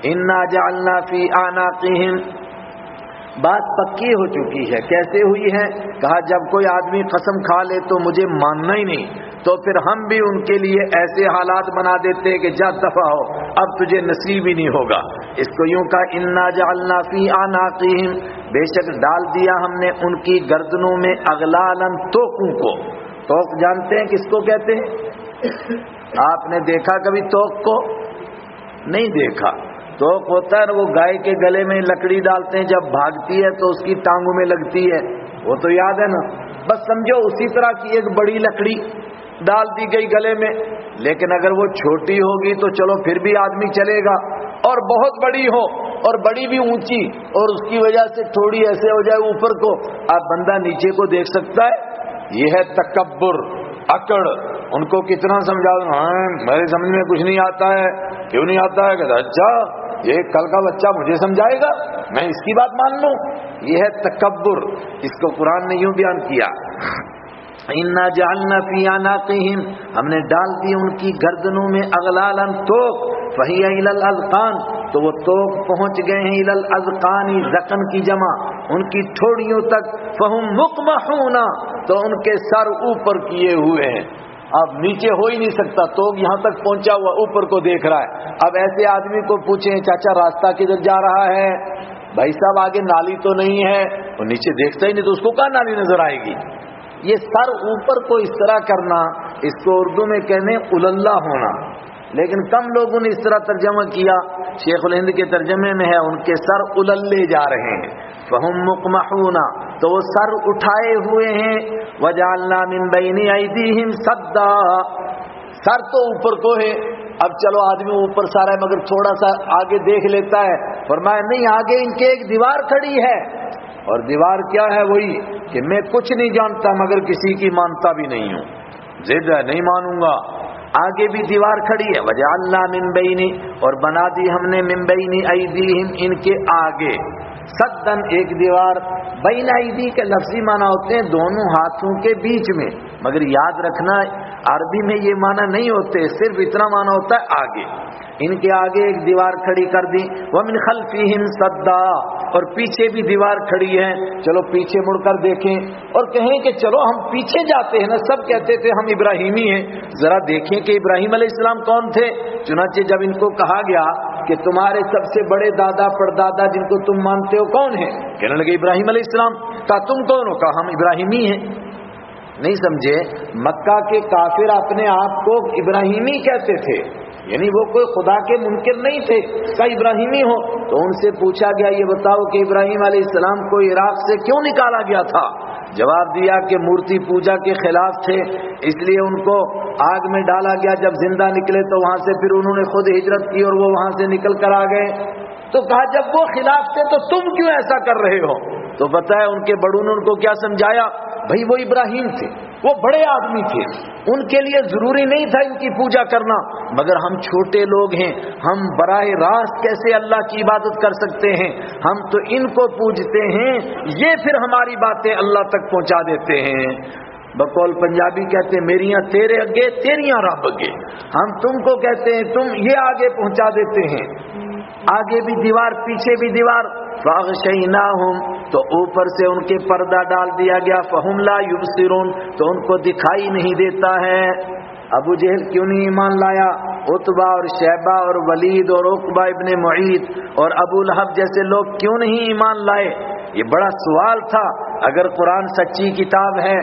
انا جعلنا فی اعناقہم، بات پکی ہو چکی ہے. کیسے ہوئی ہے؟ کہا جب کوئی آدمی قسم کھا لے تو مجھے ماننا ہی نہیں، تو پھر ہم بھی ان کے لیے ایسے حالات بنا دیتے کہ جا دفع ہو، اب تجھے نصیب ہی نہیں ہوگا. اس کو یوں کہا انا جعلنا فی اعناقہم، بے شک ڈال دیا ہم نے ان کی گردنوں میں اغلالا، توقوں کو. توق جانتے ہیں کس کو کہتے ہیں؟ آپ نے دیکھا کبھی توق کو؟ نہیں دیکھا. توق ہوتا ہے وہ گائے کے گلے میں لکڑی ڈالتے ہیں، جب بھاگتی ہے تو اس کی ٹانگوں میں لگتی ہے، وہ تو یاد ہے نا. بس سمجھو اسی طرح کی ایک بڑی لکڑی ڈال دی گئی گلے میں. لیکن اگر وہ چھوٹی ہوگی تو چلو پھر بھی آدمی چلے گا، اور بہت بڑی ہو اور بڑی بھی اونچی، اور اس کی وجہ سے تھوڑی ایسے ہو جائے اوپر کو، اب بندہ نیچے کو دیکھ سکتا ہے. یہ ہے تکبر، اکڑ. ان کو کتنا سمجھا دوں، ہاں میرے سمجھ میں کچھ نہیں آتا ہے. کیوں نہیں آتا ہے؟ کہتا اچھا یہ کل کا بچہ مجھے سمجھائے گا، میں اس کی بات مان لوں. یہ ہے تکبر. اس کو قرآن نے یوں بیان کیا انا جعلنا فی اعناقہم، ہم نے ڈال دی ان کی گردنوں میں اغلالا، توق. فہی الی الاذقان، تو وہ توق پہنچ گئے ہیں الی الاذقان، ذقن کی جمع، ان کی ٹھوڑیوں تک. فہم مقمحون، تو ان کے سر اوپر کیے ہوئے ہیں. اب نیچے ہو ہی نہیں سکتا، تو یہاں تک پہنچا ہوا اوپر کو دیکھ رہا ہے. اب ایسے آدمی کو پوچھیں چاچا راستہ کدھر جا رہا ہے؟ بھائی صاحب آگے نالی تو نہیں ہے، وہ نیچے دیکھتا ہی نہیں تو اس کو کہاں نالی نظر آئے گی؟ یہ سر اوپر کو اس طرح کرنا، اس کو اردو میں کہنے اوللہ ہونا. لیکن کم لوگوں نے اس طرح ترجمہ کیا. شیخ الہند کے ترجمے میں ہے ان کے سر اللے جا رہے ہیں. فہم مقمحون، تو وہ سر اٹھائے ہوئے ہیں. وجعلنا من بین ایدیہم سدا، سر تو اوپر کو ہے. اب چلو آدمی اوپر سارا ہے مگر تھوڑا سا آگے دیکھ لیتا ہے. فرمایا نہیں، آگے ان کے ایک دیوار کھڑی ہے، اور دیوار کیا ہے؟ وہی کہ میں کچھ نہیں جانتا مگر کسی کی مانتا بھی نہیں ہوں، ضد ہے نہیں مانوں گا. آگے بھی دیوار کھڑی ہے. وجعلنا من بین، اور بنا دی ہم نے من بین ایدیہم، ان کے آگے، سدن ایک دیوار. بین ایدی کے لفظی معنی ہوتے ہیں دونوں ہاتھوں کے بیچ میں، مگر یاد رکھنا عربی میں یہ معنی نہیں ہوتے، صرف اتنا معنی ہوتا ہے آگے. ان کے آگے ایک دیوار کھڑی کر دی. ومن خلفہم سدا، اور پیچھے بھی دیوار کھڑی ہے. چلو پیچھے مڑ کر دیکھیں اور کہیں کہ چلو ہم پیچھے جاتے ہیں نا، سب کہتے تھے ہم ابراہیمی ہیں، ذرا دیکھیں کہ ابراہیم علیہ السلام کون تھے. چنانچہ جب ان کو کہا گیا کہ تمہارے سب سے بڑے دادا پردادا جن کو تم مانتے ہو کون ہیں؟ کہنے لگے ابراہیم علیہ السلام. کہا تم کون ہو؟ کہا ہم ابراہیمی ہیں. نہیں سمجھے؟ مکہ کے کافر اپنے آپ کو ابراہیمی کہتے تھے، یعنی وہ کوئی خدا کے منکر نہیں تھے. کہا ابراہیمی ہو. تو ان سے پوچھا گیا یہ بتاؤ کہ ابراہیم علیہ السلام کو عراق سے کیوں نکالا گیا تھا؟ جواب دیا کہ مورتی پوجا کے خلاف تھے، اس لیے ان کو آگ میں ڈالا گیا. جب زندہ نکلے تو وہاں سے پھر انہوں نے خود ہجرت کی اور وہ وہاں سے نکل کر آ گئے. تو کہا جب وہ خلاف تھے تو تم کیوں ایسا کر رہے ہو؟ تو بتایا ان کے بڑوں نے ان کو کیا سمجھایا. بھائی وہ ابراہیم تھے، وہ بڑے آدمی تھے، ان کے لیے ضروری نہیں تھا ان کی پوجا کرنا، مگر ہم چھوٹے لوگ ہیں، ہم براہ راست کیسے اللہ کی عبادت کر سکتے ہیں؟ ہم تو ان کو پوجتے ہیں، یہ پھر ہماری باتیں اللہ تک پہنچا دیتے ہیں. بقول پنجابی کہتے ہیں میریاں تیرے اگے تیریاں رب اگے. ہم تم کو کہتے ہیں تم یہ آگے پہنچا دیتے ہیں. آگے بھی دیوار پیچھے بھی دیوار. فاغشیناہم، تو اوپر سے ان کے پردہ ڈال دیا گیا. فہم لا یبصرون، تو ان کو دکھائی نہیں دیتا ہے. ابو جہل کیوں نہیں ایمان لایا؟ عتبہ اور شیبہ اور ولید اور عقبہ ابن معیط اور ابو لہب جیسے لوگ کیوں نہیں ایمان لائے؟ یہ بڑا سوال تھا. اگر قرآن سچی کتاب ہے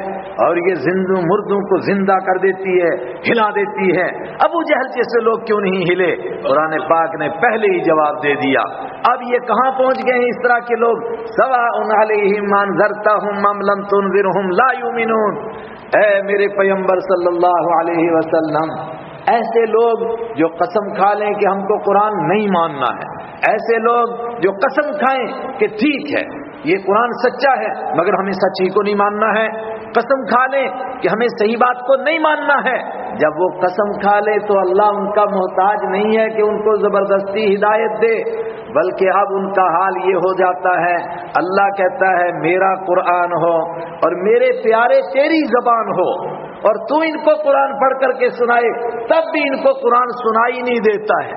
اور یہ زندوں مردوں کو زندہ کر دیتی ہے، ہلا دیتی ہے، ابو جہل جیسے لوگ کیوں نہیں ہلے؟ قرآن پاک نے پہلے ہی جواب دے دیا. اب یہ کہاں پہنچ گئے ہیں اس طرح کے لوگ؟ سواء علیہم انذرتہم ام لم تنذرہم لا یؤمنون. اے میرے پیغمبر صلی اللہ علیہ وسلم، ایسے لوگ جو قسم کھا لیں کہ ہم کو قرآن نہیں ماننا ہے، ایسے لوگ جو قسم کھائیں کہ ٹھیک ہے یہ قرآن سچا ہے مگر ہمیں سچ ہی کو نہیں ماننا ہے، قسم کھا لیں کہ ہمیں صحیح بات کو نہیں ماننا ہے. جب وہ قسم کھا لے تو اللہ ان کا محتاج نہیں ہے کہ ان کو زبردستی ہدایت دے، بلکہ اب ان کا حال یہ ہو جاتا ہے، اللہ کہتا ہے میرا قرآن ہو اور میرے پیارے تیری زبان ہو، اور تو ان کو قرآن پڑھ کر کے سنائے، تب بھی ان کو قرآن سنائی نہیں دیتا ہے.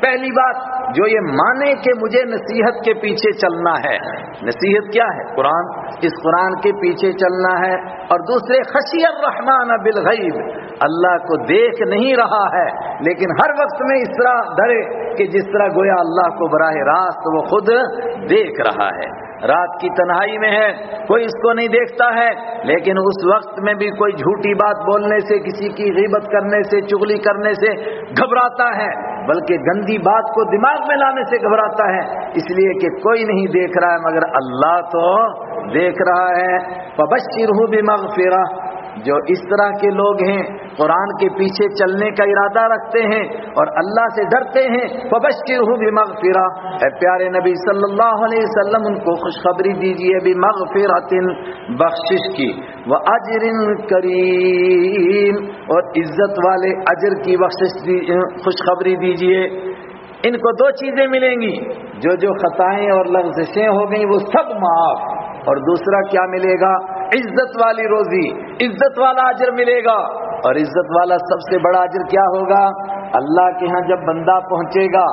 پہلی بات جو یہ مانے کہ مجھے نصیحت کے پیچھے چلنا ہے، نصیحت کیا ہے؟ قرآن، اس قرآن کے پیچھے چلنا ہے. اور دوسرے خشی الرحمن بالغیب، اللہ کو دیکھ نہیں رہا ہے لیکن ہر وقت میں اس طرح ڈرے کہ جس طرح گویا اللہ کو براہ راست وہ خود دیکھ رہا ہے. رات کی تنہائی میں ہے، کوئی اس کو نہیں دیکھتا ہے، لیکن اس وقت میں بھی کوئی جھوٹی بات بولنے سے، کسی کی غیبت کرنے سے، چغلی کرنے سے گھبراتا ہے، بلکہ گندی بات کو دماغ میں لانے سے گھبراتا ہے، اس لیے کہ کوئی نہیں دیکھ رہا ہے مگر اللہ تو دیکھ رہا ہے. فبشرہ بمغفرہ، جو اس طرح کے لوگ ہیں، قرآن کے پیچھے چلنے کا ارادہ رکھتے ہیں اور اللہ سے ڈرتے ہیں، فبشرہ بمغفرہ، اے پیارے نبی صلی اللہ علیہ وسلم ان کو خوشخبری دیجئے بمغفرۃ، بخشش کی، واجر کریم، اور عزت والے اجر کی خوشخبری دیجئے. ان کو دو چیزیں ملیں گی، جو خطائیں اور لغزشیں ہو گئیں وہ سب معاف، اور دوسرا کیا ملے گا؟ عزت والی روزی، عزت والا اجر ملے گا. اور عزت والا سب سے بڑا اجر کیا ہوگا؟ اللہ کے ہاں جب بندہ پہنچے گا،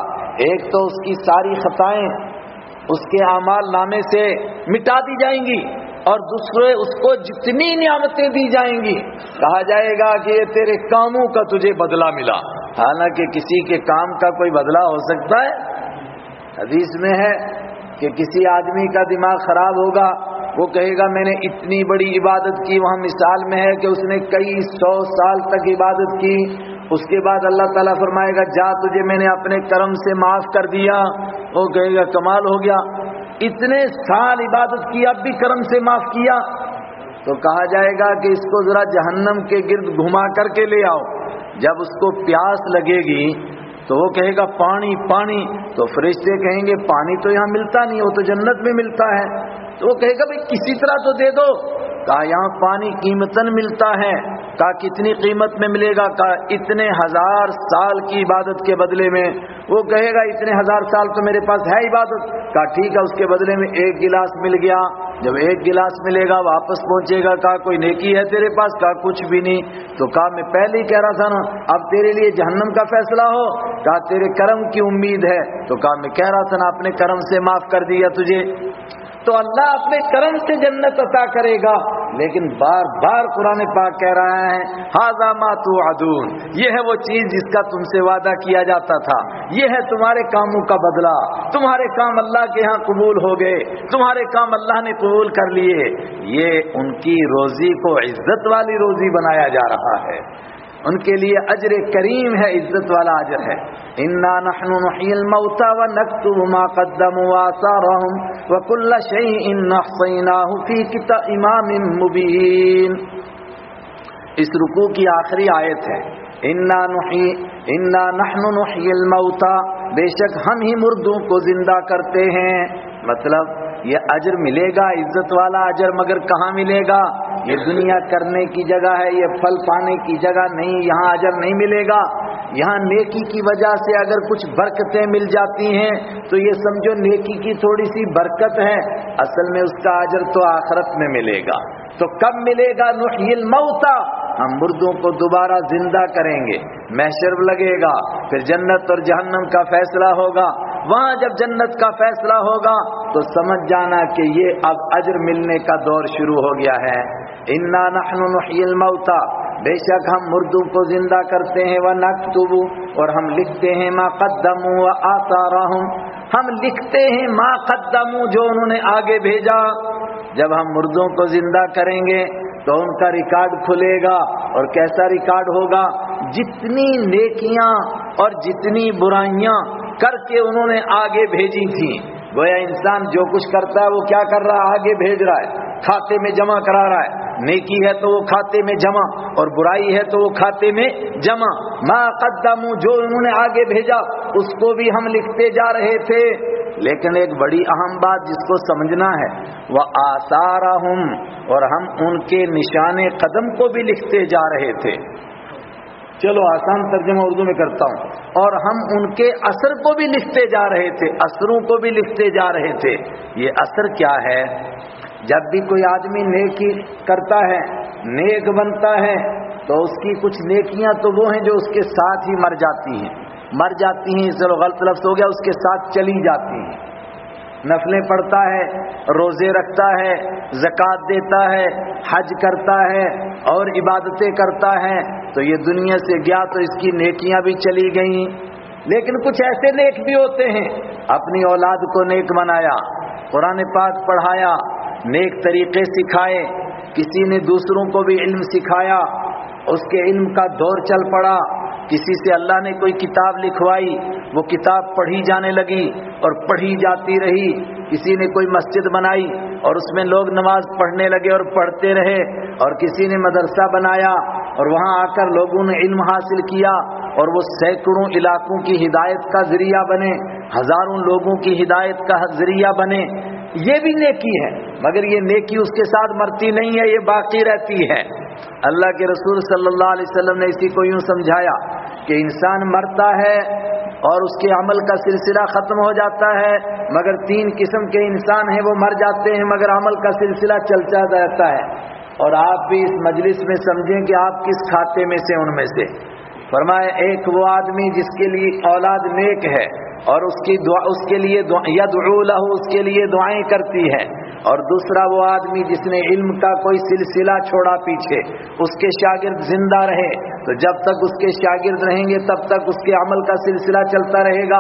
ایک تو اس کی ساری خطائیں اس کے اعمال نامے سے مٹا دی جائیں گی، اور دوسرے اس کو جتنی نعمتیں دی جائیں گی، کہا جائے گا کہ یہ تیرے کاموں کا تجھے بدلہ ملا. حالانکہ کسی کے کام کا کوئی بدلہ ہو سکتا ہے؟ حدیث میں ہے کہ کسی آدمی کا دماغ خراب ہوگا، وہ کہے گا میں نے اتنی بڑی عبادت کی، وہاں مثال میں ہے کہ اس نے کئی 100 سال تک عبادت کی، اس کے بعد اللہ تعالیٰ فرمائے گا جا تجھے میں نے اپنے کرم سے معاف کر دیا. وہ کہے گا کمال ہو گیا، اتنے سال عبادت کی اب بھی کرم سے معاف کیا. تو کہا جائے گا کہ اس کو ذرا جہنم کے گرد گھما کر کے لے آؤ. جب اس کو پیاس لگے گی تو وہ کہے گا پانی پانی، تو فرشتے کہیں گے پانی تو یہاں ملتا نہیں، وہ تو جنت میں ملتا ہے. تو وہ کہے گا بھئی کسی طرح تو دے دو. کہا یہاں پانی قیمتاً ملتا ہے. کہا کتنی قیمت میں ملے گا؟ کہا اتنے 1000 سال کی عبادت کے بدلے میں. وہ کہے گا اتنے 1000 سال تو میرے پاس ہے عبادت. کہا ٹھیک ہے، اس کے بدلے میں 1 گلاس مل گیا. جب 1 گلاس ملے گا واپس پہنچے گا، کہا کوئی نیکی ہے تیرے پاس؟ کہا کچھ بھی نہیں. تو کہا میں پہلے ہی کہہ رہا تھا نا اب تیرے لیے جہنم کا فیصلہ ہو. کہا تیرے کرم کی امید ہے. تو کہا میں کہہ رہا تھا نا اپنے کرم سے معاف کر دیا تجھے. تو اللہ اپنے کرم سے جنت عطا کرے گا، لیکن بار بار قرآن پاک کہہ رہا ہے ھذا ما توعدون، یہ ہے وہ چیز جس کا تم سے وعدہ کیا جاتا تھا، یہ ہے تمہارے کاموں کا بدلہ. تمہارے کام اللہ کے ہاں قبول ہو گئے، تمہارے کام اللہ نے قبول کر لیے. یہ ان کی روزی کو عزت والی روزی بنایا جا رہا ہے، ان کے لیے اجر کریم ہے، عزت والا اجر ہے. انا نحن نحيي الموتى ونكتب ما قدموا وآثارهم وكل شيء احصيناه في امام مبين. اس رکوع کی آخری آیت ہے انا نحن نحيي الموتى، بے شک ہم ہی مردوں کو زندہ کرتے ہیں. مطلب یہ اجر ملے گا، عزت والا اجر، مگر کہاں ملے گا؟ یہ دنیا کرنے کی جگہ ہے، یہ پھل پانے کی جگہ نہیں. یہاں اجر نہیں ملے گا. یہاں نیکی کی وجہ سے اگر کچھ برکتیں مل جاتی ہیں تو یہ سمجھو نیکی کی تھوڑی سی برکت ہے، اصل میں اس کا اجر تو آخرت میں ملے گا. تو کب ملے گا؟ نحیی الموتى، ہم مردوں کو دوبارہ زندہ کریں گے، محشر لگے گا، پھر جنت اور جہنم کا فیصلہ ہوگا. وہاں جب جنت کا فیصلہ ہوگا تو سمجھ جانا کہ یہ اب اجر ملنے کا دور شروع ہو گیا ہے. انا نحن نحيي الموتى، بے شک ہم مردوں کو زندہ کرتے ہیں، ونکتب، اور ہم لکھتے ہیں، ما قدموا وآثارهم، ہم لکھتے ہیں ما قدموا، جو انہوں نے آگے بھیجا. جب ہم مردوں کو زندہ کریں گے تو ان کا ریکارڈ کھلے گا، اور کیسا ریکارڈ ہوگا؟ جتنی نیکیاں اور جتنی برائیاں کر کے انہوں نے آگے بھیجی تھیں. گویا انسان جو کچھ کرتا ہے وہ کیا کر رہا ہے؟ آگے بھیج رہا ہے، کھاتے میں جمع کرا رہا ہے. نیکی ہے تو وہ کھاتے میں جمع، اور برائی ہے تو وہ کھاتے میں جمع. ما قدموا، جو انہوں نے آگے بھیجا اس کو بھی ہم لکھتے جا رہے تھے. لیکن ایک بڑی اہم بات جس کو سمجھنا ہے، وآثارهم، اور ہم ان کے نشان قدم کو بھی لکھتے جا رہے تھے. چلو آسان ترجمہ اردو میں کرتا ہوں. اور ہم ان کے اثر کو بھی لکھتے جا رہے تھے، اثروں کو بھی لکھتے جا رہے تھے. یہ اثر کیا ہے؟ جب بھی کوئی آدمی نیکی کرتا ہے، نیک بنتا ہے، تو اس کی کچھ نیکیاں تو وہ ہیں جو اس کے ساتھ ہی مر جاتی ہیں، مر جاتی ہیں، چلو غلط لفظ ہو گیا، اس کے ساتھ چلی جاتی ہیں، نفلیں پڑھتا ہے، روزے رکھتا ہے، زکوٰۃ دیتا ہے، حج کرتا ہے اور عبادتیں کرتا ہے، تو یہ دنیا سے گیا تو اس کی نیکیاں بھی چلی گئیں۔ لیکن کچھ ایسے نیک بھی ہوتے ہیں، اپنی اولاد کو نیک بنایا، قرآن پاک پڑھایا، نیک طریقے سکھائے، کسی نے دوسروں کو بھی علم سکھایا، اس کے علم کا دور چل پڑا، کسی سے اللہ نے کوئی کتاب لکھوائی، وہ کتاب پڑھی جانے لگی اور پڑھی جاتی رہی، کسی نے کوئی مسجد بنائی اور اس میں لوگ نماز پڑھنے لگے اور پڑھتے رہے، اور کسی نے مدرسہ بنایا اور وہاں آ کر لوگوں نے علم حاصل کیا اور وہ سینکڑوں علاقوں کی ہدایت کا ذریعہ بنے، ہزاروں لوگوں کی ہدایت کا ذریعہ بنے، یہ بھی نیکی ہے، مگر یہ نیکی اس کے ساتھ مرتی نہیں ہے، یہ باقی رہتی ہے۔ اللہ کے رسول صلی اللہ علیہ وسلم نے اسی کو یوں سمجھایا کہ انسان مرتا ہے اور اس کے عمل کا سلسلہ ختم ہو جاتا ہے، مگر 3 قسم کے انسان ہیں وہ مر جاتے ہیں مگر عمل کا سلسلہ چلتا رہتا ہے، اور آپ بھی اس مجلس میں سمجھیں کہ آپ کس کھاتے میں سے ان میں سے۔ فرمایا ایک وہ آدمی جس کے لیے اولاد نیک ہے اور اس کی دعا اس کے لیے یدعو لہ، اس کے لیے دعائیں کرتی ہے، اور دوسرا وہ آدمی جس نے علم کا کوئی سلسلہ چھوڑا پیچھے، اس کے شاگرد زندہ رہے، تو جب تک اس کے شاگرد رہیں گے تب تک اس کے عمل کا سلسلہ چلتا رہے گا،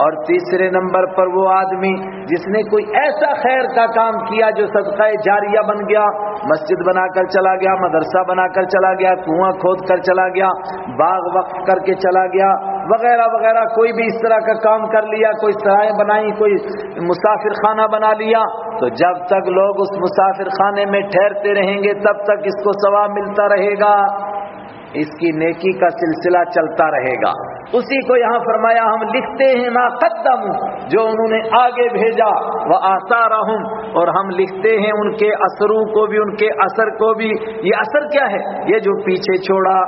اور تیسرے نمبر پر وہ آدمی جس نے کوئی ایسا خیر کا کام کیا جو صدقہ جاریہ بن گیا، مسجد بنا کر چلا گیا، مدرسہ بنا کر چلا گیا، کنواں کھود کر چلا گیا، باغ وقف کر کے چلا گیا، وغیرہ وغیرہ، کوئی بھی اس طرح کا کام کر لیا، کوئی سرائیں بنائی، کوئی مسافر خانہ بنا لیا، تو جب تک لوگ اس مسافر خانے میں ٹھہرتے رہیں گے تب تک اس کو ثواب ملتا رہے گا، اس کی نیکی کا سلسلہ چلتا رہے گا۔ اسی کو یہاں فرمایا ہم لکھتے ہیں ما قدموا، جو انہوں نے آگے بھیجا، وآثارہم، اور ہم لکھتے ہیں ان کے اثروں کو بھی، ان کے اثر کو بھی۔ یہ اثر کیا ہے؟ یہ جو پیچھے چھوڑا۔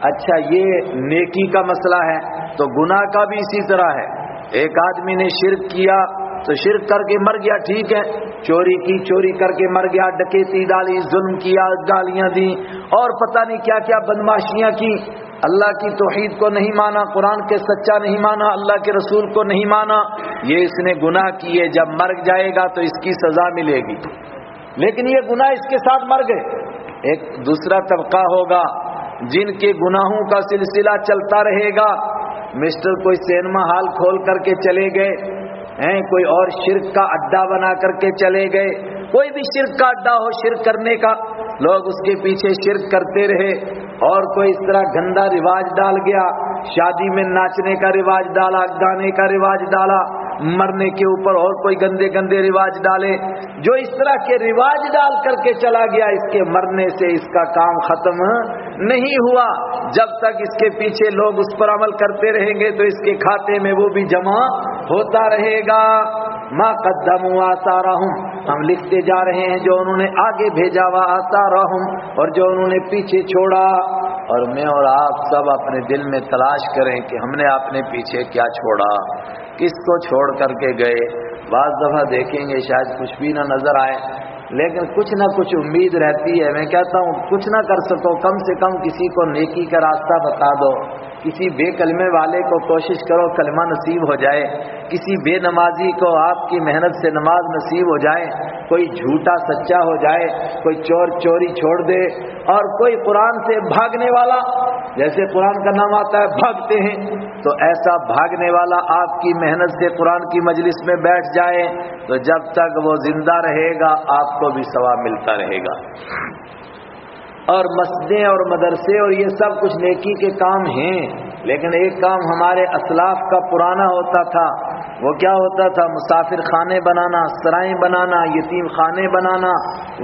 اچھا، یہ نیکی کا مسئلہ ہے، تو گناہ کا بھی اسی طرح ہے۔ ایک آدمی نے شرک کیا تو شرک کر کے مر گیا، ٹھیک ہے، چوری کی، چوری کر کے مر گیا، ڈکیتی ڈالی، ظلم کیا، گالیاں دی اور پتہ نہیں کیا کیا بدماشیاں کی، اللہ کی توحید کو نہیں مانا، قرآن کے سچا نہیں مانا، اللہ کے رسول کو نہیں مانا، یہ اس نے گناہ کیے، جب مر جائے گا تو اس کی سزا ملے گی، لیکن یہ گناہ اس کے ساتھ مر گئے۔ ایک دوسرا طبقہ ہوگا جن کے گناہوں کا سلسلہ چلتا رہے گا، مسٹر کوئی سینما ہال کھول کر کے چلے گئے ہیں، کوئی اور شرک کا اڈا بنا کر کے چلے گئے، کوئی بھی شرک کا اڈا ہو، شرک کرنے کا، لوگ اس کے پیچھے شرک کرتے رہے، اور کوئی اس طرح گندا رواج ڈال گیا، شادی میں ناچنے کا رواج ڈالا، گانے کا رواج ڈالا، مرنے کے اوپر اور کوئی گندے گندے رواج ڈالے، جو اس طرح کے رواج ڈال کر کے چلا گیا، اس کے مرنے سے اس کا کام ختم نہیں ہوا، جب تک اس کے پیچھے لوگ اس پر عمل کرتے رہیں گے تو اس کے کھاتے میں وہ بھی جمع ہوتا رہے گا۔ ما قدموا آثارہم، ہم لکھتے جا رہے ہیں جو انہوں نے آگے بھیجا، وآثارہم، اور جو انہوں نے پیچھے چھوڑا۔ اور میں اور آپ سب اپنے دل میں تلاش کریں کہ ہم نے اپنے پیچھے کیا چھوڑا، کس کو چھوڑ کر کے گئے۔ بعض دفعہ دیکھیں گے شاید کچھ بھی نہ نظر آئے، لیکن کچھ نہ کچھ امید رہتی ہے۔ میں کہتا ہوں کچھ نہ کر سکو، کم سے کم کسی کو نیکی کا راستہ بتا دو، کسی بے کلمے والے کو کوشش کرو کلمہ نصیب ہو جائے، کسی بے نمازی کو آپ کی محنت سے نماز نصیب ہو جائے، کوئی جھوٹا سچا ہو جائے، کوئی چور چوری چھوڑ دے، اور کوئی قرآن سے بھاگنے والا، جیسے قرآن کا نام آتا ہے بھاگتے ہیں، تو ایسا بھاگنے والا آپ کی محنت سے قرآن کی مجلس میں بیٹھ جائے، تو جب تک وہ زندہ رہے گا آپ کو بھی ثواب ملتا رہے گا۔ اور مسجدیں اور مدرسے اور یہ سب کچھ نیکی کے کام ہیں، لیکن ایک کام ہمارے اسلاف کا پرانا ہوتا تھا، وہ کیا ہوتا تھا؟ مسافر خانے بنانا، سرائیں بنانا، یتیم خانے بنانا،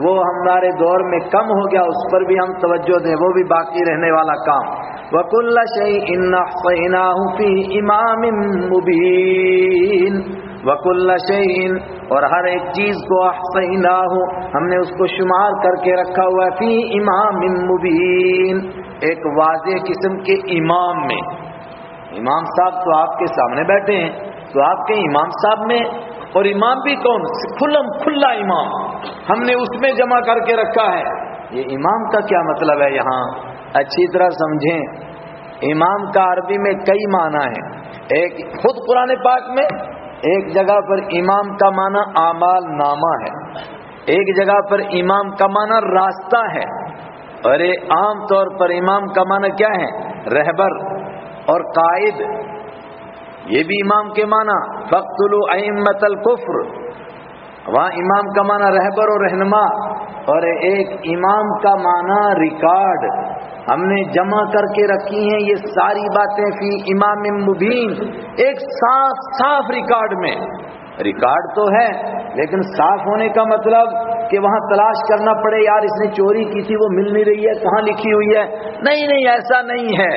وہ ہمارے دور میں کم ہو گیا، اس پر بھی ہم توجہ دیں، وہ بھی باقی رہنے والا کام۔ وَكُلَّ شَيْءٍ أَحْصَيْنَاهُ فِي إِمَامٍ مُبِينٍ، وَكُلَّ شَيْءٍ، اور ہر ایک چیز کو احصیناہ، ہم نے اس کو شمار کر کے رکھا ہوا ہے، فی امام مبین، ایک واضح قسم کے امام میں۔ امام صاحب تو آپ کے سامنے بیٹھے ہیں، تو آپ کے امام صاحب میں، اور امام بھی کون؟ کھلا امام، ہم نے اس میں جمع کر کے رکھا ہے۔ یہ امام کا کیا مطلب ہے یہاں؟ اچھی طرح سمجھیں، امام کا عربی میں کئی معنی ہیں. ایک خود قرآن پاک میں ایک جگہ پر امام کا معنی اعمال نامہ ہے، ایک جگہ پر امام کا معنی راستہ ہے، اور عام طور پر امام کا معنی کیا ہے؟ رہبر اور قائد. یہ بھی امام کے معنی فاقتلوا ائمۃ الکفر، وہاں امام کا معنی رہبر اور رہنما. اور ایک امام کا معنی ریکارڈ. ہم نے جمع کر کے رکھی ہیں یہ ساری باتیں فی امام مبین، ایک صاف صاف ریکارڈ میں. ریکارڈ تو ہے لیکن صاف ہونے کا مطلب کہ وہاں تلاش کرنا پڑے یار اس نے چوری کی تھی وہ مل نہیں رہی ہے، کہاں لکھی ہوئی ہے. نہیں، ایسا نہیں ہے.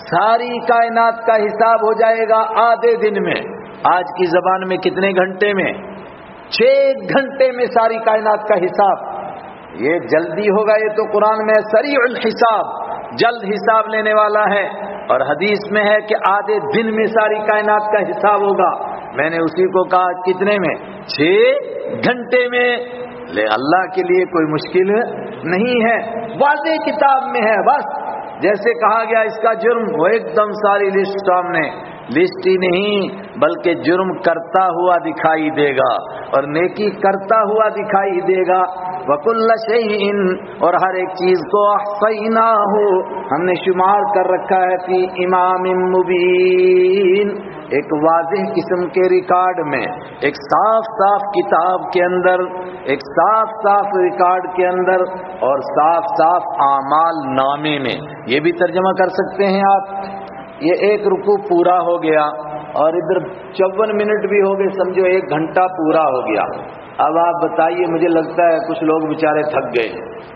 ساری کائنات کا حساب ہو جائے گا آدھے دن میں. آج کی زبان میں کتنے گھنٹے میں؟ 6 گھنٹے میں ساری کائنات کا حساب. یہ جلدی ہوگا، یہ تو قرآن میں سریع الحساب، جلد حساب لینے والا ہے. اور حدیث میں ہے کہ آدھے دن میں ساری کائنات کا حساب ہوگا. میں نے اسی کو کہا کتنے میں؟ 6 گھنٹے میں. لے اللہ کے لیے کوئی مشکل نہیں ہے، واضح کتاب میں ہے. بس جیسے کہا گیا اس کا جرم، وہ ایک دم ساری لسٹ سامنے. لسٹ ہی نہیں بلکہ جرم کرتا ہوا دکھائی دے گا اور نیکی کرتا ہوا دکھائی دے گا. وَكُلَّ شَيْءٍ، اور ہر ایک چیز کو احصیناہ، ہم نے شمار کر رکھا ہے فی امام مبین، ایک واضح قسم کے ریکارڈ میں، ایک صاف صاف کتاب کے اندر، ایک صاف صاف ریکارڈ کے اندر، اور صاف صاف اعمال نامے میں. یہ بھی ترجمہ کر سکتے ہیں آپ. یہ ایک رکوع پورا ہو گیا اور ادھر 54 منٹ بھی ہو گئے، سمجھو 1 گھنٹہ پورا ہو گیا. اب آپ بتائیے، مجھے لگتا ہے کچھ لوگ بیچارے تھک گئے،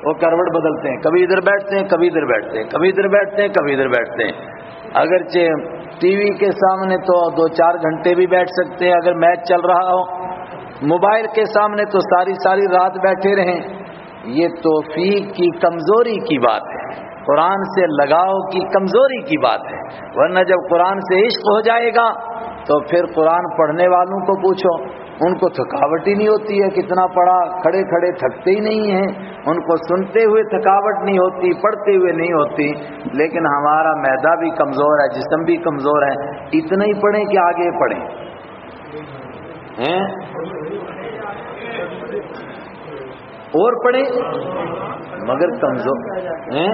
وہ کروٹ بدلتے ہیں، کبھی ادھر بیٹھتے ہیں کبھی ادھر بیٹھتے ہیں، کبھی ادھر بیٹھتے ہیں کبھی ادھر بیٹھتے ہیں. اگرچہ ٹی وی کے سامنے تو 2-4 گھنٹے بھی بیٹھ سکتے ہیں اگر میچ چل رہا ہو، موبائل کے سامنے تو ساری رات بیٹھے رہیں. یہ توفیق کی کمزوری کی بات ہے، قرآن سے لگاؤ کی کمزوری کی بات ہے. ورنہ جب قرآن سے عشق ہو جائے گا تو پھر قرآن پڑھنے والوں کو پوچھو، ان کو تھکاوٹ ہی نہیں ہوتی ہے. کتنا پڑھا، کھڑے کھڑے تھکتے ہی نہیں ہیں. ان کو سنتے ہوئے تھکاوٹ نہیں ہوتی، پڑھتے ہوئے نہیں ہوتی. لیکن ہمارا معدہ بھی کمزور ہے، جسم بھی کمزور ہے. اتنا ہی پڑھیں کہ آگے پڑھیں اور پڑھیں مگر کمزور ہیں.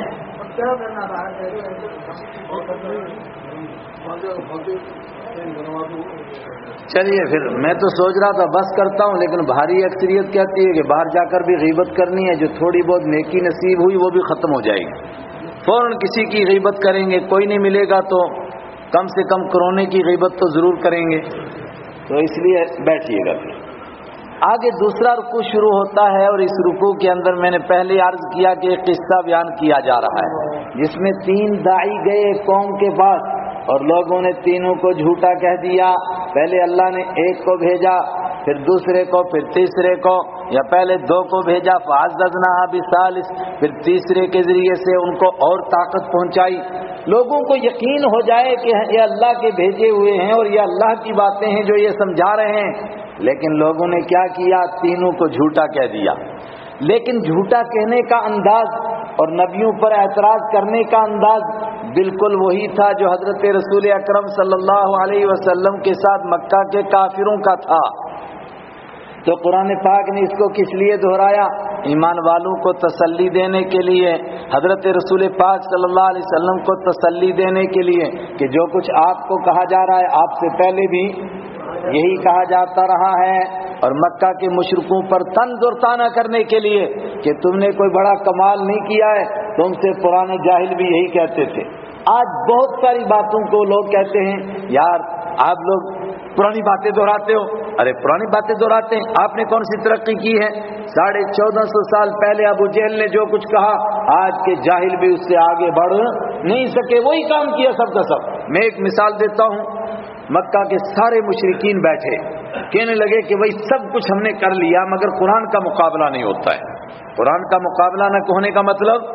چلیے پھر میں تو سوچ رہا تھا بس کرتا ہوں، لیکن بھاری اکثریت کہتی ہے کہ باہر جا کر بھی غیبت کرنی ہے، جو تھوڑی بہت نیکی نصیب ہوئی وہ بھی ختم ہو جائے گی. فوراً کسی کی غیبت کریں گے، کوئی نہیں ملے گا تو کم سے کم کرونے کی غیبت تو ضرور کریں گے. تو اس لیے بیٹھیے گا. آگے دوسرا رکوع شروع ہوتا ہے، اور اس رکوع کے اندر میں نے پہلے عرض کیا کہ ایک قصہ بیان کیا جا رہا ہے جس میں 3 داعی گئے قوم کے پاس اور لوگوں نے تینوں کو جھوٹا کہہ دیا. پہلے اللہ نے ایک کو بھیجا، پھر دوسرے کو، پھر تیسرے کو، یا پہلے 2 کو بھیجا فَعَزَّزْنَاهَا بِثَالِثٍ، پھر تیسرے کے ذریعے سے ان کو اور طاقت پہنچائی. لوگوں کو یقین ہو جائے کہ یہ اللہ کے بھیجے ہوئے ہیں اور یہ اللہ کی باتیں ہیں جو یہ سمجھا رہے ہیں. لیکن لوگوں نے کیا کیا؟ تینوں کو جھوٹا کہہ دیا. لیکن جھوٹا کہنے کا انداز اور نبیوں پر اعتراض کرنے کا انداز بالکل وہی تھا جو حضرت رسول اکرم صلی اللہ علیہ وسلم کے ساتھ مکہ کے کافروں کا تھا. تو قرآن پاک نے اس کو کس لیے دہرایا؟ ایمان والوں کو تسلی دینے کے لیے، حضرت رسول پاک صلی اللہ علیہ وسلم کو تسلی دینے کے لیے کہ جو کچھ آپ کو کہا جا رہا ہے آپ سے پہلے بھی یہی کہا جاتا رہا ہے. اور مکہ کے مشرکوں پر طنز اور طعنہ کرنے کے لیے کہ تم نے کوئی بڑا کمال نہیں کیا ہے، تم سے پرانے جاہل بھی یہی کہتے تھے. آج بہت ساری باتوں کو لوگ کہتے ہیں یار آپ لوگ پرانی باتیں دہراتے ہو. ارے پرانی باتیں دہراتے ہیں، آپ نے کون سی ترقی کی ہے؟ 1450 سال پہلے ابو جہل نے جو کچھ کہا آج کے جاہل بھی اس سے آگے بڑھ نہیں سکے، وہی کام کیا سب کا سب. میں ایک مثال دیتا ہوں. مکہ کے سارے مشرکین بیٹھے کہنے لگے کہ بھائی سب کچھ ہم نے کر لیا مگر قرآن کا مقابلہ نہیں ہوتا ہے. قرآن کا مقابلہ نہ ہونے کا مطلب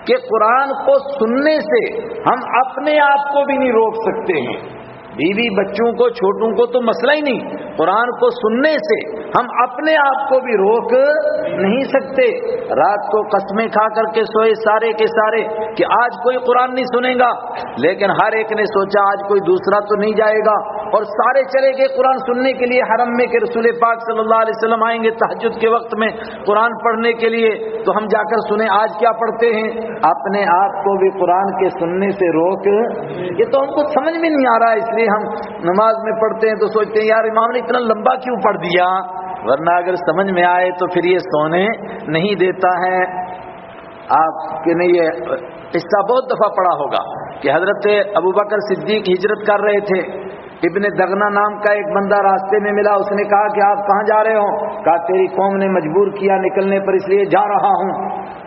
کہ قرآن کو سننے سے ہم اپنے آپ کو بھی نہیں روک سکتے ہیں. بیوی بچوں کو چھوٹوں کو تو مسئلہ ہی نہیں، قرآن کو سننے سے ہم اپنے آپ کو بھی روک نہیں سکتے۔ رات کو قسمیں کھا کر کے سوئے سارے کے سارے کہ آج کوئی قرآن نہیں سنے گا، لیکن ہر ایک نے سوچا آج کوئی دوسرا تو نہیں جائے گا، اور سارے چلے گئے قرآن سننے کے لیے حرم میں کہ رسول پاک صلی اللہ علیہ وسلم آئیں گے تہجد کے وقت میں قرآن پڑھنے کے لیے، تو ہم جا کر سنیں آج کیا پڑھتے ہیں۔ اپنے آپ کو بھی قرآن کے سننے سے روک، یہ تو ہم کو سمجھ میں نہیں آ رہا ہے، اس لیے ہم نماز میں پڑھتے ہیں تو سوچتے ہیں یار امام نے اتنا لمبا کیوں پڑھ دیا، ورنہ اگر سمجھ میں آئے تو پھر یہ سونے نہیں دیتا ہے۔ آپ نے یہ قصہ بہت دفعہ پڑھا ہوگا کہ حضرت ابوبکر صدیق ہجرت کر رہے تھے، ابن دغنہ نام کا ایک بندہ راستے میں ملا، اس نے کہا کہ آپ کہاں جا رہے ہو؟ کہا تیری قوم نے مجبور کیا نکلنے پر اس لیے جا رہا ہوں۔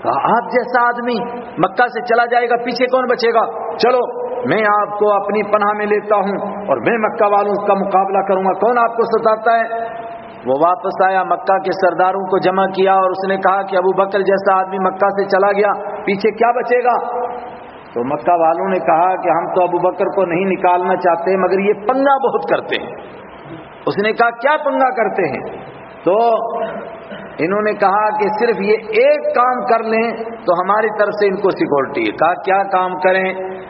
کہا آپ جیسا آدمی مکہ سے چلا جائے گا پیچھے کون بچے گا، چلو میں آپ کو اپنی پناہ میں لیتا ہوں اور میں مکہ والوں کا مقابلہ کروں گا، کون آپ کو ستاتا ہے۔ وہ واپس آیا، مکہ کے سرداروں کو جمع کیا اور اس نے کہا کہ ابو بکر جیسا آدمی مکہ سے چلا گیا، پیچھے کیا بچے گا؟ تو مکہ والوں نے کہا کہ ہم تو ابو بکر کو نہیں نکالنا چاہتے مگر یہ پنگا بہت کرتے ہیں۔ اس نے کہا کیا پنگا کرتے ہیں؟ تو انہوں نے کہا کہ صرف یہ ایک کام کر لیں تو ہماری طرف سے ان کو سیکورٹی ہے۔ کہا کیا کام کریں؟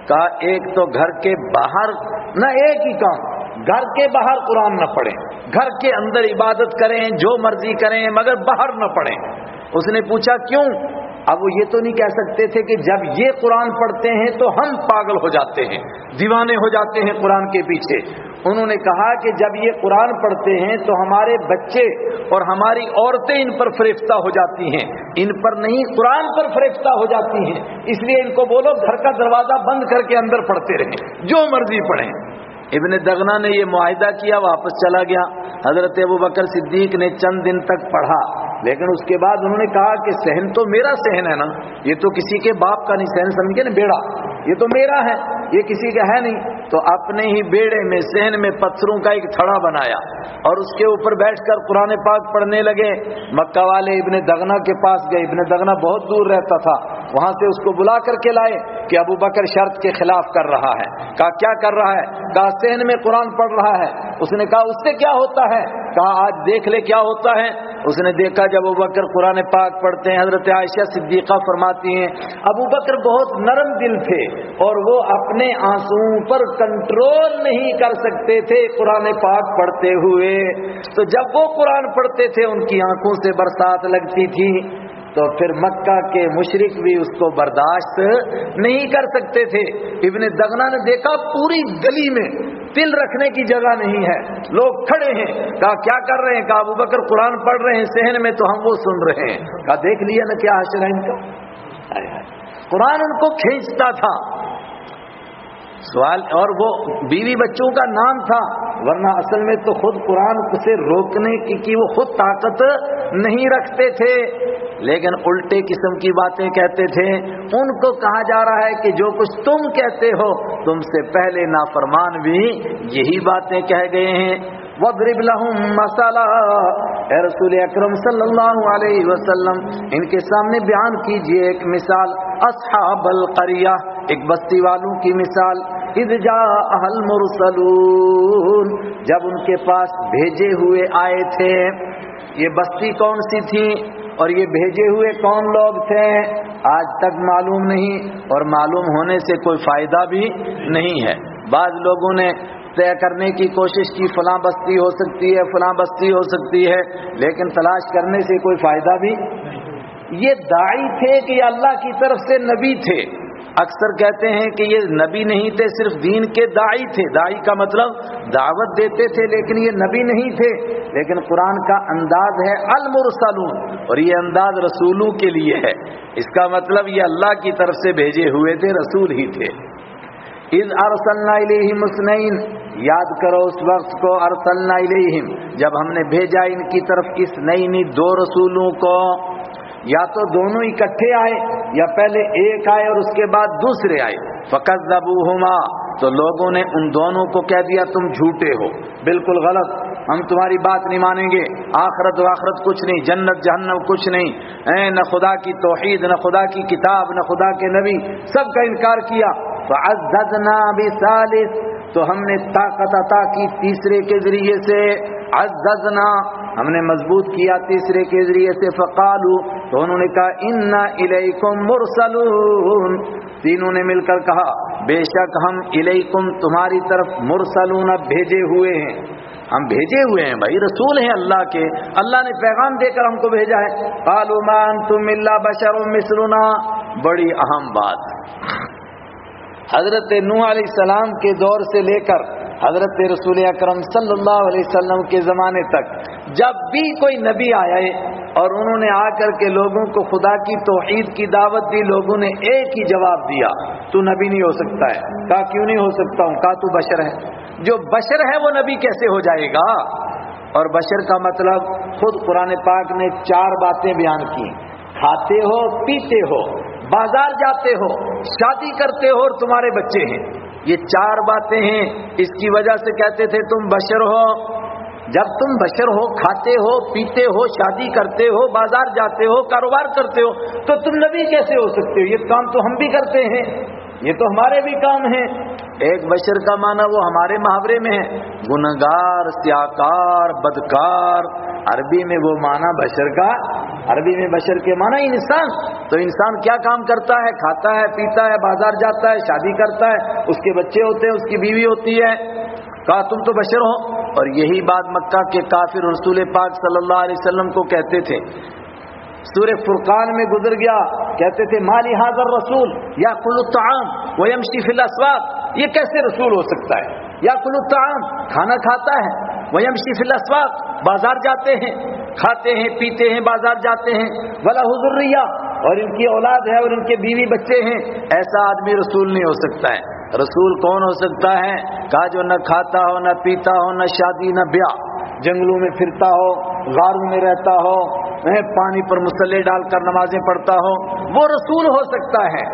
کہا ایک تو گھر کے باہر نہ، ایک ہی کام، گھر کے باہر قرآن نہ پڑھیں، گھر کے اندر عبادت کریں جو مرضی کریں مگر باہر نہ پڑھیں۔ اس نے پوچھا کیوں؟ اب وہ یہ تو نہیں کہہ سکتے تھے کہ جب یہ قرآن پڑھتے ہیں تو ہم پاگل ہو جاتے ہیں، دیوانے ہو جاتے ہیں قرآن کے پیچھے۔ انہوں نے کہا کہ جب یہ قرآن پڑھتے ہیں تو ہمارے بچے اور ہماری عورتیں ان پر فریفتہ ہو جاتی ہیں، ان پر نہیں قرآن پر فریفتہ ہو جاتی ہیں، اس لیے ان کو بولو گھر کا دروازہ بند کر کے اندر پڑھتے رہیں جو مرضی پڑھیں۔ ابن دغنہ نے یہ معاہدہ کیا، واپس چلا گیا۔ حضرت ابوبکر صدیق نے چند دن تک پڑھا، لیکن اس کے بعد انہوں نے کہا کہ صحن تو میرا صحن ہے نا، یہ تو کسی کے باپ کا نہیں، صحن سمجھے نا بیڑا، یہ تو میرا ہے، یہ کسی کا ہے نہیں۔ تو اپنے ہی بیڑے میں صحن میں پتھروں کا ایک تھڑا بنایا اور اس کے اوپر بیٹھ کر قرآن پاک پڑھنے لگے۔ مکہ والے ابن دغنہ کے پاس گئے، ابن دغنہ بہت دور رہتا تھا، وہاں سے اس کو بلا کر کے لائے کہ ابو بکر شرط کے خلاف کر رہا ہے۔ کہا کیا کر رہا ہے؟ کہا صحن میں قرآن پڑھ رہا ہے۔ اس نے کہا اس سے کیا ہوتا ہے؟ کہا آج دیکھ لے کیا ہوتا ہے۔ اس نے دیکھا جب ابو بکر قرآن پاک پڑھتے ہیں، حضرت عائشہ صدیقہ فرماتی ہیں ابو بکر بہت نرم دل تھے اور وہ اپنے آنسوؤں پر کنٹرول نہیں کر سکتے تھے قرآن پاک پڑھتے ہوئے، تو جب وہ قرآن پڑھتے تھے ان کی آنکھوں سے برسات لگتی تھی، تو پھر مکہ کے مشرک بھی اس کو برداشت نہیں کر سکتے تھے۔ ابن دغنہ نے دیکھا پوری گلی میں دل رکھنے کی جگہ نہیں ہے، لوگ کھڑے ہیں۔ کہا کیا کر رہے ہیں؟ کہا ابو بکر قرآن پڑھ رہے ہیں صحن میں تو ہم وہ سن رہے ہیں۔ کہا دیکھ لیا نا کیا حشر ہے ان کا، قرآن ان کو کھینچتا تھا۔ سوال، اور وہ بیوی بچوں کا نام تھا، ورنہ اصل میں تو خود قرآن سے روکنے کی وہ خود طاقت نہیں رکھتے تھے، لیکن الٹے قسم کی باتیں کہتے تھے۔ ان کو کہا جا رہا ہے کہ جو کچھ تم کہتے ہو تم سے پہلے نافرمان بھی یہی باتیں کہہ گئے ہیں۔ وَاضْرِبْ لَهُمْ مَثَلًا، اے رسول اکرم صلی اللہ علیہ وسلم ان کے سامنے بیان کیجئے ایک مثال، اصحاب القریہ، ایک بستی والوں کی مثال، اذ جاءها المرسلون، جب ان کے پاس بھیجے ہوئے آئے تھے۔ یہ بستی کون سی تھی اور یہ بھیجے ہوئے کون لوگ تھے آج تک معلوم نہیں، اور معلوم ہونے سے کوئی فائدہ بھی نہیں ہے۔ بعض لوگوں نے طے کرنے کی کوشش کی فلاں بستی ہو سکتی ہے، فلاں بستی ہو سکتی ہے، لیکن تلاش کرنے سے کوئی فائدہ بھی۔ یہ داعی تھے کہ یہ اللہ کی طرف سے نبی تھے، اکثر کہتے ہیں کہ یہ نبی نہیں تھے، صرف دین کے داعی تھے۔ داعی کا مطلب دعوت دیتے تھے، لیکن یہ نبی نہیں تھے۔ لیکن قرآن کا انداز ہے المرسلون، اور یہ انداز رسولوں کے لیے ہے، اس کا مطلب یہ اللہ کی طرف سے بھیجے ہوئے تھے، رسول ہی تھے۔ اذ ارسلنا الیہم اثنین، یاد کرو اس وقت کو، ارسلنا الیہم جب ہم نے بھیجا ان کی طرف اثنین، دو رسولوں کو، یا تو دونوں اکٹھے آئے یا پہلے ایک آئے اور اس کے بعد دوسرے آئے۔ فکذبوہما، تو لوگوں نے ان دونوں کو کہہ دیا تم جھوٹے ہو، بالکل غلط، ہم تمہاری بات نہیں مانیں گے، آخرت و آخرت کچھ نہیں، جنت جہنم کچھ نہیں، نہ خدا کی توحید، نہ خدا کی کتاب، نہ خدا کے نبی، سب کا انکار کیا۔ فعززنا بثالث، تو ہم نے طاقت عطا کی تیسرے کے ذریعے سے، عززنا ہم نے مضبوط کیا تیسرے کے ذریعے سے فقالو، تو انہوں نے کہا انا الیکم مرسلون، تینوں نے مل کر کہا بے شک ہم الیکم تمہاری طرف مرسلون بھیجے ہوئے ہیں، ہم بھیجے ہوئے ہیں بھائی، رسول ہیں اللہ کے، اللہ نے پیغام دے کر ہم کو بھیجا ہے۔ قالوا ما انتم الا بشر مثلنا، بڑی اہم بات، حضرت نوح علیہ السلام کے دور سے لے کر حضرت رسول اکرم صلی اللہ علیہ وسلم کے زمانے تک جب بھی کوئی نبی آیا ہے اور انہوں نے آ کر کے لوگوں کو خدا کی توحید کی دعوت دی، لوگوں نے ایک ہی جواب دیا، تو نبی نہیں ہو سکتا ہے۔ کہا کیوں نہیں ہو سکتا ہوں؟ کہا تو بشر ہے، جو بشر ہے وہ نبی کیسے ہو جائے گا؟ اور بشر کا مطلب خود قرآن پاک نے 4 باتیں بیان کی، کھاتے ہو، پیتے ہو، بازار جاتے ہو، شادی کرتے ہو اور تمہارے بچے ہیں، یہ 4 باتیں ہیں، اس کی وجہ سے کہتے تھے تم بشر ہو۔ جب تم بشر ہو، کھاتے ہو، پیتے ہو، شادی کرتے ہو، بازار جاتے ہو، کاروبار کرتے ہو، تو تم نبی کیسے ہو سکتے ہو؟ یہ کام تو ہم بھی کرتے ہیں، یہ تو ہمارے بھی کام ہیں۔ ایک بشر کا معنی وہ ہمارے محاورے میں ہے، گنہگار، سیاکار، بدکار، عربی میں وہ معنی بشر کا، عربی میں بشر کے معنی انسان۔ تو انسان کیا کام کرتا ہے؟ کھاتا ہے، پیتا ہے، بازار جاتا ہے، شادی کرتا ہے، اس کے بچے ہوتے ہیں، اس کی بیوی ہوتی ہے۔ کہا تم تو بشر ہو۔ اور یہی بات مکہ کے کافر رسول پاک صلی اللہ علیہ وسلم کو کہتے تھے، سورہ فرقان میں گزر گیا، کہتے تھے مالی ھذا الرسول یاکل الطعام ویمشی فی الاسواق، یہ کیسے رسول ہو سکتا ہے؟ یاکل الطعام، کھانا کھاتا ہے، ویمشی فی الاسواق، بازار جاتے ہیں، کھاتے ہیں، پیتے ہیں، بازار جاتے ہیں، ولا ذریہ، اور ان کی اولاد ہے اور ان کے بیوی بچے ہیں، ایسا آدمی رسول نہیں ہو سکتا ہے۔ رسول کون ہو سکتا ہے؟ کہا جو نہ کھاتا ہو، نہ پیتا ہو، نہ شادی، نہ بیاہ، جنگلوں میں پھرتا ہو، غاروں میں رہتا ہو، پانی پر مسلح ڈال کر نمازیں پڑھتا ہو، وہ رسول ہو سکتا ہے۔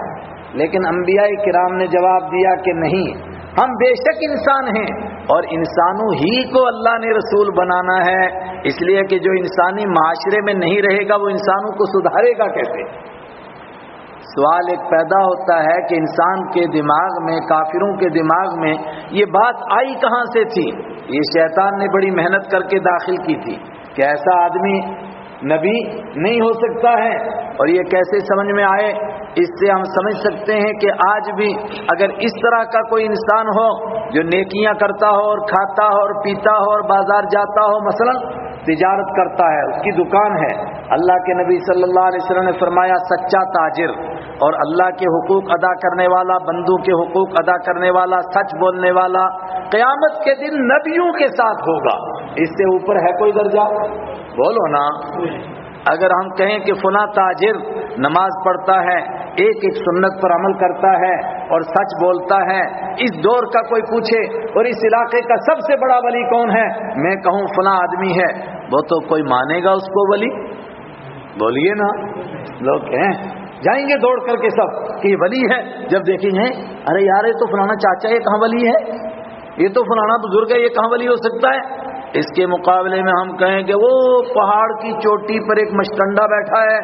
لیکن انبیاء کرام نے جواب دیا کہ نہیں، ہم بے شک انسان ہیں اور انسانوں ہی کو اللہ نے رسول بنانا ہے، اس لیے کہ جو انسانی معاشرے میں نہیں رہے گا وہ انسانوں کو سدھارے گا کیسے؟ سوال ایک پیدا ہوتا ہے کہ انسان کے دماغ میں، کافروں کے دماغ میں یہ بات آئی کہاں سے تھی؟ یہ شیطان نے بڑی محنت کر کے داخل کی تھی کہ ایسا آدمی نبی نہیں ہو سکتا ہے۔ اور یہ کیسے سمجھ میں آئے؟ اس سے ہم سمجھ سکتے ہیں کہ آج بھی اگر اس طرح کا کوئی انسان ہو جو نیکیاں کرتا ہو اور کھاتا ہو اور پیتا ہو اور بازار جاتا ہو، مثلا تجارت کرتا ہے، اس کی دکان ہے، اللہ کے نبی صلی اللہ علیہ وسلم نے فرمایا سچا تاجر اور اللہ کے حقوق ادا کرنے والا، بندوں کے حقوق ادا کرنے والا، سچ بولنے والا، قیامت کے دن نبیوں کے ساتھ ہوگا۔ اس سے اوپر ہے کوئی درجہ؟ بولو نا۔ اگر ہم کہیں کہ فلاں تاجر نماز پڑھتا ہے، ایک ایک سنت پر عمل کرتا ہے اور سچ بولتا ہے، اس دور کا کوئی پوچھے اور اس علاقے کا سب سے بڑا ولی کون ہے، میں کہوں فلاں آدمی ہے، وہ تو کوئی مانے گا اس کو ولی؟ بولیے نا۔ لوگ کہیں جائیں گے دوڑ کر کے سب کہ یہ ولی ہے، جب دیکھیں گے ارے یار یہ تو فلانا چاچا، یہ کہاں ولی ہے، یہ تو فلانا بزرگ ہے، یہ کہاں ولی ہو سکتا ہے؟ اس کے مقابلے میں ہم کہیں کہ وہ پہاڑ کی چوٹی پر ایک مشٹنڈا بیٹھا ہے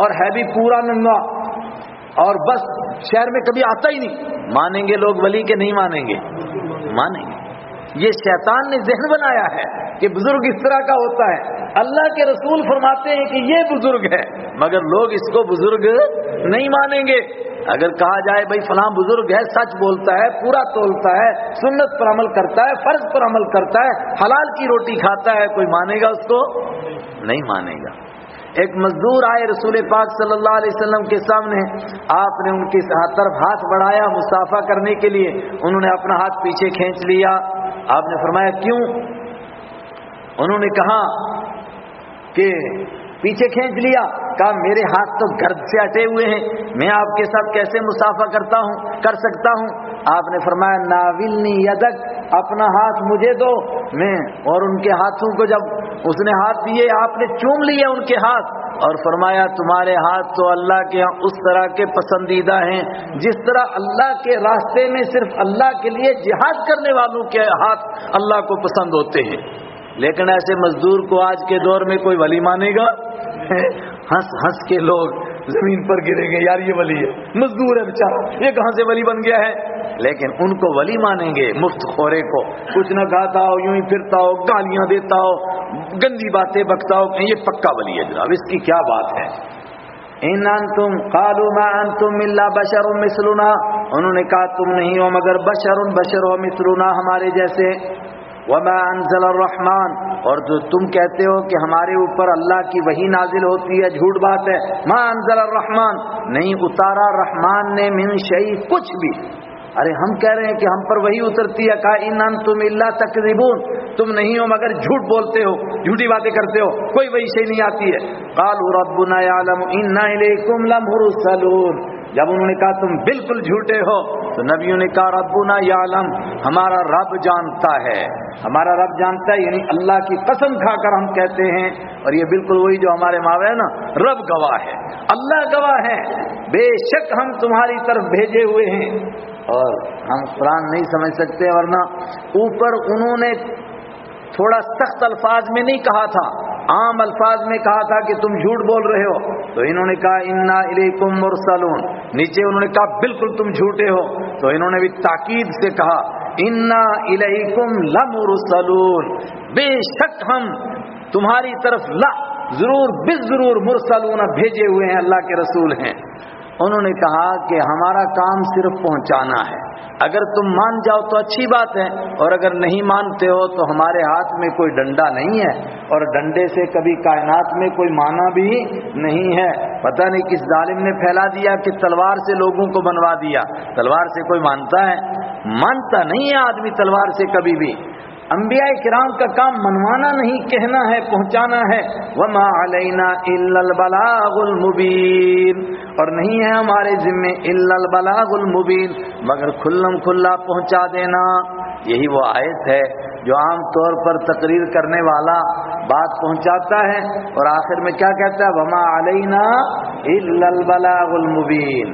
اور ہے بھی پورا ننگا اور بس شہر میں کبھی آتا ہی نہیں، مانیں گے لوگ ولی کے نہیں مانیں گے؟ مانیں گے۔ یہ شیطان نے ذہن بنایا ہے کہ بزرگ اس طرح کا ہوتا ہے۔ اللہ کے رسول فرماتے ہیں کہ یہ بزرگ ہے، مگر لوگ اس کو بزرگ نہیں مانیں گے۔ اگر کہا جائے بھائی فلاں بزرگ ہے، سچ بولتا ہے، پورا تولتا ہے، سنت پر عمل کرتا ہے، فرض پر عمل کرتا ہے، حلال کی روٹی کھاتا ہے، کوئی مانے گا اس کو؟ نہیں مانے گا۔ ایک مزدور آئے رسول پاک صلی اللہ علیہ وسلم کے سامنے، آپ نے ان کی طرف ہاتھ بڑھایا مصافحہ کرنے کے لیے، انہوں نے اپنا ہاتھ پیچھے کھینچ لیا۔ آپ نے فرمایا کیوں؟ انہوں نے کہا کہ پیچھے کھینچ لیا، کہا میرے ہاتھ تو گرد سے اٹے ہوئے ہیں، میں آپ کے ساتھ کیسے مصافحہ کر سکتا ہوں؟ آپ نے فرمایا ناولنی یدک، اپنا ہاتھ مجھے دو، میں اور ان کے ہاتھوں کو جب اس نے ہاتھ دیے آپ نے چوم لیے ان کے ہاتھ اور فرمایا تمہارے ہاتھ تو اللہ کے ہاں اس طرح کے پسندیدہ ہیں جس طرح اللہ کے راستے میں صرف اللہ کے لیے جہاد کرنے والوں کے ہاتھ اللہ کو پسند ہوتے ہیں۔ لیکن ایسے مزدور کو آج کے دور میں کوئی ولی مانے گا؟ ہنس ہنس کے لوگ زمین پر گریں گے، یار یہ ولی ہے، مزدور ہے بیچارہ، یہ کہاں سے ولی بن گیا ہے؟ لیکن ان کو ولی مانیں گے، مفت خورے کو، کچھ نہ کھاتا ہو، یوں ہی پھرتا ہو، گالیاں دیتا ہو، گندی باتیں بکتا ہو، یہ پکا ولی ہے جناب، اس کی کیا بات ہے؟ ان انتم قالوا ما انتم الا بشر مثلنا، انہوں نے کہا تم نہیں ہو مگر بشر ہو مثلنا، ہمارے جیسے۔ وما انزل الرحمن، اور جو تم کہتے ہو کہ ہمارے اوپر اللہ کی وحی نازل ہوتی ہے، جھوٹ بات ہے۔ ما انزل الرحمن، نہیں اتارا رحمان نے، من شیء، کچھ بھی۔ ارے ہم کہہ رہے ہیں کہ ہم پر وحی اترتی ہے، کہا ان انتم الا تکذبون، تم نہیں ہو مگر جھوٹ بولتے ہو، جھوٹی باتیں کرتے ہو، کوئی وحی شیء نہیں آتی ہے۔ قالوا ربنا يعلم انا الیکم لمرسلون، جب انہوں نے کہا تم بالکل جھوٹے ہو تو نبیوں نے کہا ربنا یعلم، ہمارا رب جانتا ہے، ہمارا رب جانتا ہے، یعنی اللہ کی قسم کھا کر ہم کہتے ہیں، اور یہ بالکل وہی جو ہمارے ماوے نا، رب گواہ ہے، اللہ گواہ ہے، بے شک ہم تمہاری طرف بھیجے ہوئے ہیں۔ اور ہم قرآن نہیں سمجھ سکتے، ورنہ اوپر انہوں نے تھوڑا سخت الفاظ میں نہیں کہا تھا، عام الفاظ میں کہا تھا کہ تم جھوٹ بول رہے ہو، تو انہوں نے کہا انا الیکم مرسلون، نیچے انہوں نے کہا بالکل تم جھوٹے ہو، تو انہوں نے بھی تاکید سے کہا انا الیکم لمرسلون، بے شک ہم تمہاری طرف ضرور بالضرور مرسلون، بھیجے ہوئے ہیں، اللہ کے رسول ہیں۔ انہوں نے کہا کہ ہمارا کام صرف پہنچانا ہے، اگر تم مان جاؤ تو اچھی بات ہے، اور اگر نہیں مانتے ہو تو ہمارے ہاتھ میں کوئی ڈنڈا نہیں ہے، اور ڈنڈے سے کبھی کائنات میں کوئی مانا بھی نہیں ہے۔ پتہ نہیں کس ظالم نے پھیلا دیا کہ تلوار سے لوگوں کو بنوا دیا، تلوار سے کوئی مانتا ہے؟ مانتا نہیں ہے آدمی تلوار سے کبھی بھی۔ انبیاء کرام کا کام منوانا نہیں، کہنا ہے، پہنچانا ہے۔ وما علینا الا البلاغ المبین، اور نہیں ہے ہمارے ذمے الا البلاغ المبین، مگر کھلم کھلا پہنچا دینا۔ یہی وہ آیت ہے جو عام طور پر تقریر کرنے والا بات پہنچاتا ہے اور آخر میں کیا کہتا ہے؟ وما علینا الا البلاغ المبین۔